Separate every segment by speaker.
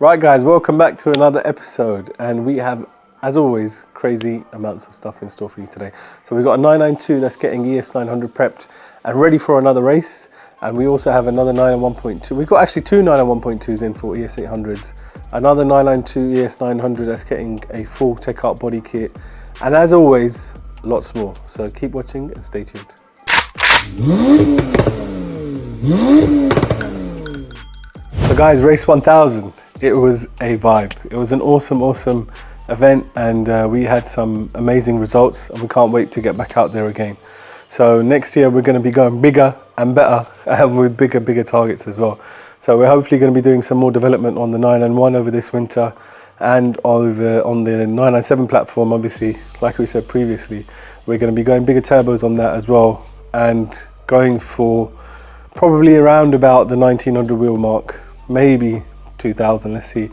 Speaker 1: Right guys, welcome back to another episode, and we have, as always, crazy amounts of stuff in store for you today. So we've got a 992 that's getting ES900 prepped and ready for another race, and we also have another 991.2. We've got actually two 991.2s in for ES800s, another 992 ES900 that's getting a full tech art body kit, and as always, lots more. So keep watching and stay tuned. So guys, race 1000. It was a vibe. It was an awesome event, and we had some amazing results, and we can't wait to get back out there again. So next year we're going to be going bigger and better, and with bigger targets as well. So we're hopefully going to be doing some more development on the 991 over this winter, and over on the 997 platform. Obviously, like we said previously, we're going to be going bigger turbos on that as well, and going for probably around about the 1900 wheel mark, maybe 2000, let's see.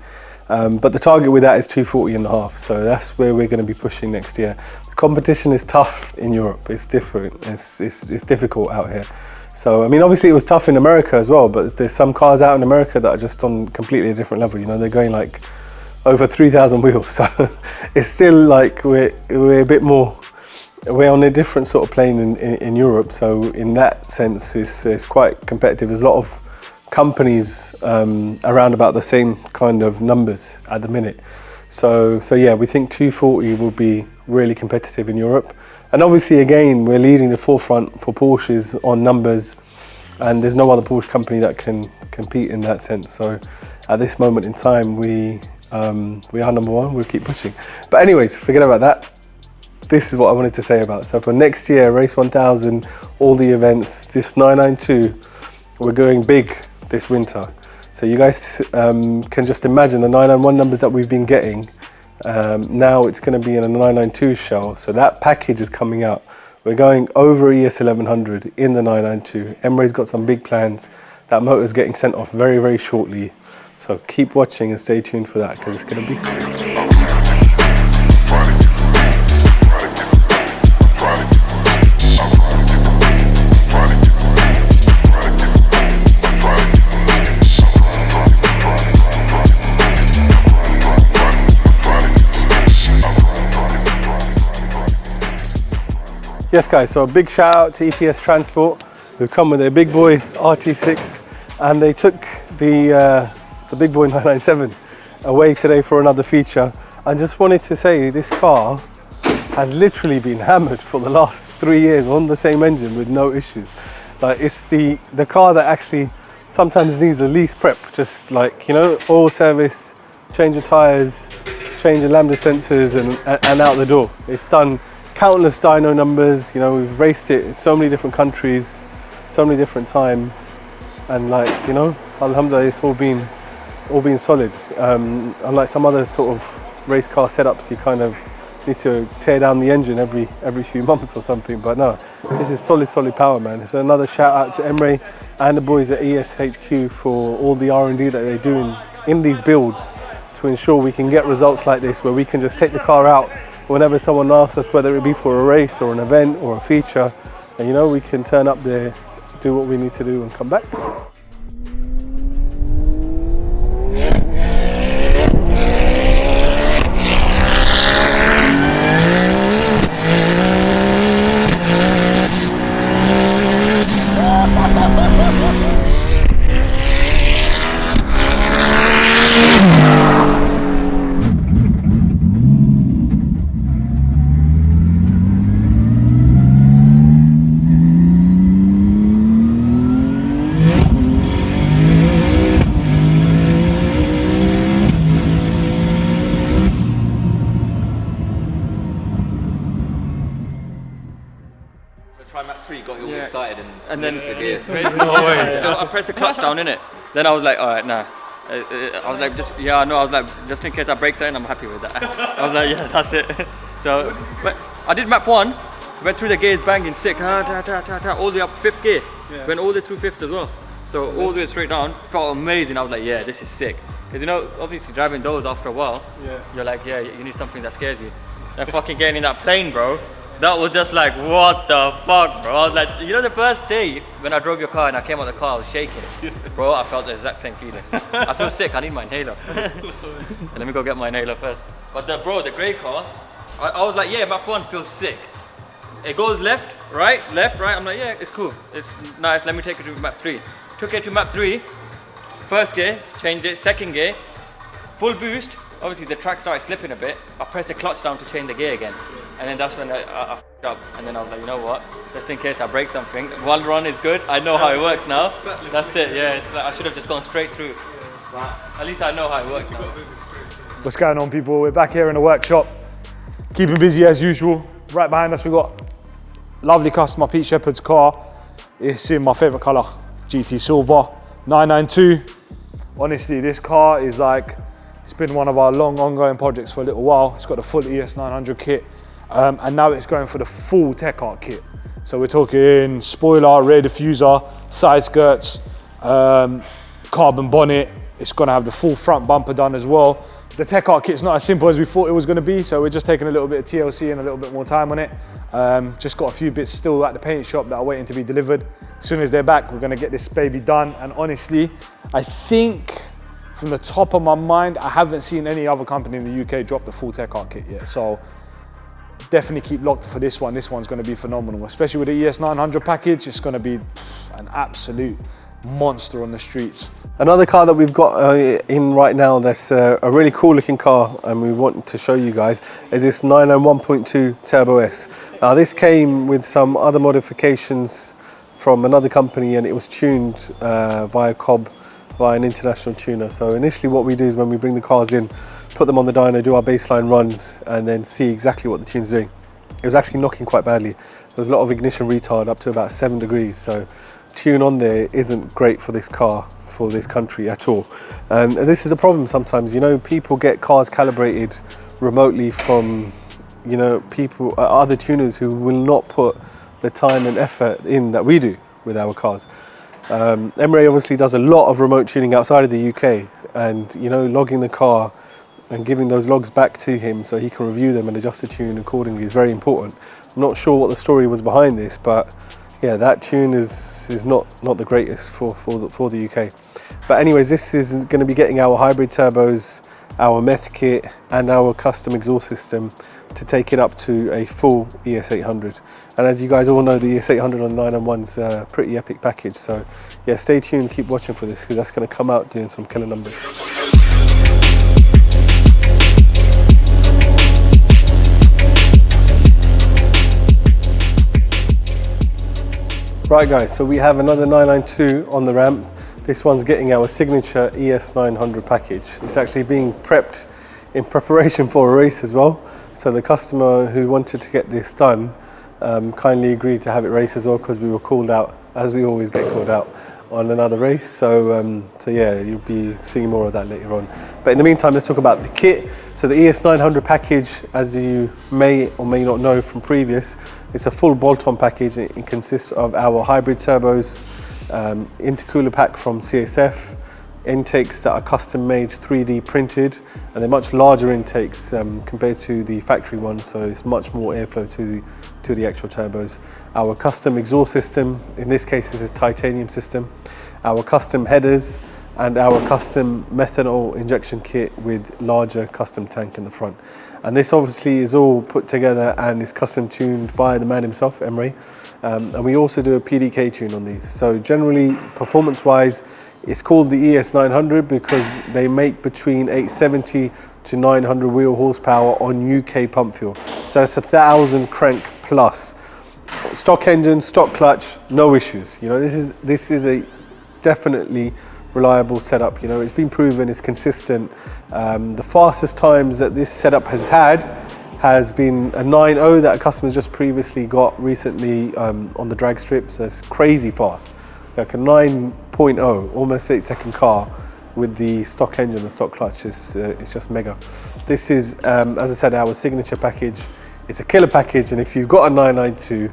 Speaker 1: But the target with that is 240.5, so that's where we're going to be pushing next year. The competition is tough in Europe. It's different. It's difficult out here. So I mean, obviously it was tough in America as well, but there's some cars out in America that are just on completely a different level. You know, they're going like over 3,000 wheels, so it's still like we're a bit more, we're on a different sort of plane in Europe. So in that sense, it's quite competitive. There's a lot of companies around about the same kind of numbers at the minute. So yeah, we think 240 will be really competitive in Europe. And obviously, again, we're leading the forefront for Porsches on numbers, and there's no other Porsche company that can compete in that sense. So at this moment in time, we are number one. We'll keep pushing. But anyways, forget about that. This is what I wanted to say about. So for next year, race 1000, all the events, this 992, we're going big this winter. So you guys can just imagine the 991 numbers that we've been getting. Now it's going to be in a 992 shell. So that package is coming out. We're going over ES1100 in the 992. Emre's got some big plans. That motor is getting sent off very shortly. So keep watching and stay tuned for that, because it's going to be sick. Yes guys, so a big shout out to EPS Transport, who've come with their big boy RT6, and they took the big boy 997 away today for another feature. I just wanted to say this car has literally been hammered for the last 3 years on the same engine with no issues. Like, it's the car that actually sometimes needs the least prep, just like, you know, oil service, change of tires, change of lambda sensors, and out the door. It's done countless dyno numbers. You know, we've raced it in so many different countries, so many different times, and like, you know, alhamdulillah, it's all been solid. Unlike some other sort of race car setups, you kind of need to tear down the engine every few months or something, but no, this is solid power, man. It's another shout out to Emre and the boys at ESHQ for all the R&D that they're doing in these builds to ensure we can get results like this, where we can just take the car out whenever someone asks us, whether it be for a race or an event or a feature, and you know, we can turn up there, do what we need to do and come back.
Speaker 2: Got you all excited and then
Speaker 3: no way.
Speaker 2: I pressed the clutch down, innit? Then I was like, all right, nah. I was like, I was like, just in case I break something, I'm happy with that. I was like, yeah, that's it. So, but I did map 1, went through the gears banging sick, all the way up 5th gear, went all the way through 5th as well. So all the way straight down, felt amazing. I was like, yeah, this is sick. Because you know, obviously driving those after a while, you're like, yeah, you need something that scares you. And fucking getting in that plane, bro. That was just like, what the fuck, bro? I was like, you know, the first day when I drove your car and I came out the car, I was shaking. Bro, I felt the exact same feeling. I feel sick, I need my inhaler. Let me go get my inhaler first. But bro, the grey car, I was like, yeah, map 1 feels sick. It goes left, right. I'm like, yeah, it's cool. It's nice, let me take it to map 3. Took it to map 3, first gear, changed it, second gear, full boost. Obviously the track started slipping a bit. I pressed the clutch down to change the gear again. And then that's when I f***ed up. And then I was like, you know what? Just in case I break something. One run is good. I know how it works now. That's it, yeah. It's like I should have just gone straight through. But at least I know how it works now.
Speaker 3: What's going on, people? We're back here in the workshop. Keeping busy as usual. Right behind us, we've got lovely customer Pete Shepherd's car. It's in my favourite colour, GT Silver, 992. Honestly, this car is like, it's been one of our long ongoing projects for a little while. It's got the full ES900 kit, and now it's going for the full Tech Art kit. So we're talking spoiler, rear diffuser, side skirts, carbon bonnet. It's gonna have the full front bumper done as well. The Tech Art kit's not as simple as we thought it was gonna be, so we're just taking a little bit of TLC and a little bit more time on it. Just got a few bits still at the paint shop that are waiting to be delivered. As soon as they're back, we're gonna get this baby done. And honestly, I think from the top of my mind, I haven't seen any other company in the UK drop the full Tech Art kit yet. So definitely keep locked for this one. This one's gonna be phenomenal, especially with the ES900 package. It's gonna be an absolute monster on the streets.
Speaker 1: Another car that we've got in right now that's a really cool looking car and we want to show you guys is this 991.2 Turbo S. Now this came with some other modifications from another company and it was tuned via Cobb, via an international tuner. So initially what we do is when we bring the cars in, put them on the dyno, do our baseline runs and then see exactly what the tune's doing. It was actually knocking quite badly. There was a lot of ignition retard up to about 7 degrees. So tune on there isn't great for this car, for this country at all. And this is a problem sometimes, you know, people get cars calibrated remotely from, you know, people, other tuners who will not put the time and effort in that we do with our cars. Emre obviously does a lot of remote tuning outside of the UK and, you know, logging the car and giving those logs back to him so he can review them and adjust the tune accordingly is very important. I'm not sure what the story was behind this, but yeah, that tune is not the greatest for the UK. But anyways, this is going to be getting our hybrid turbos, our meth kit and our custom exhaust system to take it up to a full ES800. And as you guys all know, the ES800 on 991's a pretty epic package. So yeah, stay tuned, keep watching for this because that's going to come out doing some killer numbers. Right guys, so we have another 992 on the ramp. This one's getting our signature ES900 package. It's actually being prepped in preparation for a race as well. So the customer who wanted to get this done kindly agreed to have it race as well because we were called out, as we always get called out, on another race. So yeah, you'll be seeing more of that later on. But in the meantime, let's talk about the kit. So the ES900 package, as you may or may not know from previous, it's a full bolt-on package. It consists of our hybrid turbos, intercooler pack from CSF, intakes that are custom made, 3D printed, and they're much larger intakes compared to the factory ones, so it's much more airflow to the actual turbos. Our custom exhaust system, in this case is a titanium system, our custom headers, and our custom methanol injection kit with larger custom tank in the front. And this obviously is all put together and is custom tuned by the man himself, Emre. And we also do a PDK tune on these. So generally, performance-wise, it's called the ES900 because they make between 870 to 900 wheel horsepower on UK pump fuel. So it's 1,000 crank plus. Stock engine, stock clutch, no issues. You know, this is a definitely reliable setup. You know, it's been proven, it's consistent. The fastest times that this setup has had has been a 9.0 that a customer's just previously got recently on the drag strip. So it's crazy fast, like a 9.0, almost 8-second car with the stock engine and stock clutch. It's just mega. This is, as I said, our signature package. It's a killer package, and if you've got a 992,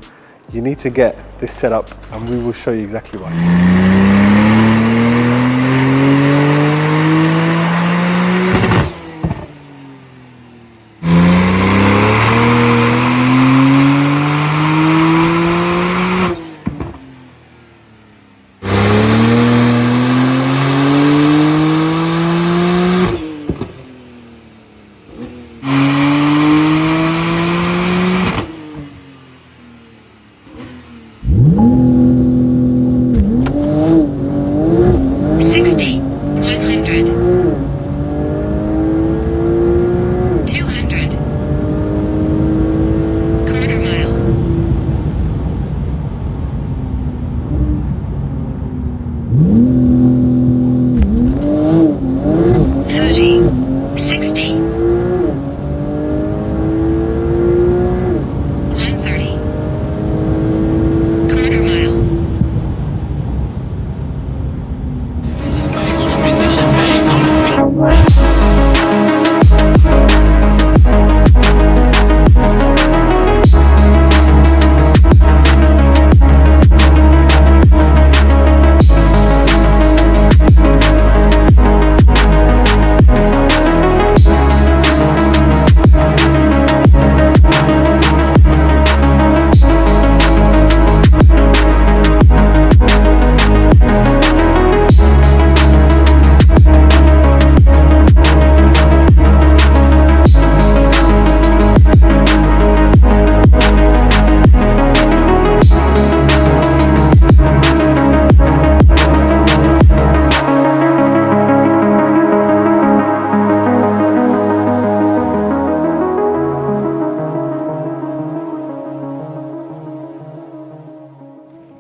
Speaker 1: you need to get this setup, and we will show you exactly why.
Speaker 4: 30, 60, 130, quarter mile.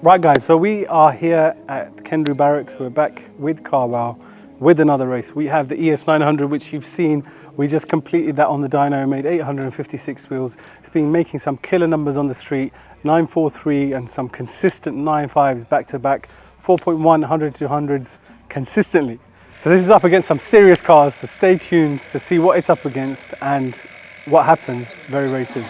Speaker 1: Right guys, so we are here at Kendrew Barracks. We're back with CARWOW with another race. We have the ES900, which you've seen. We just completed that on the dyno, made 856 wheels. It's been making some killer numbers on the street, 943 and some consistent 95s back to back, 4.1, 100 to 100s consistently. So this is up against some serious cars, so stay tuned to see what it's up against and what happens very, very soon.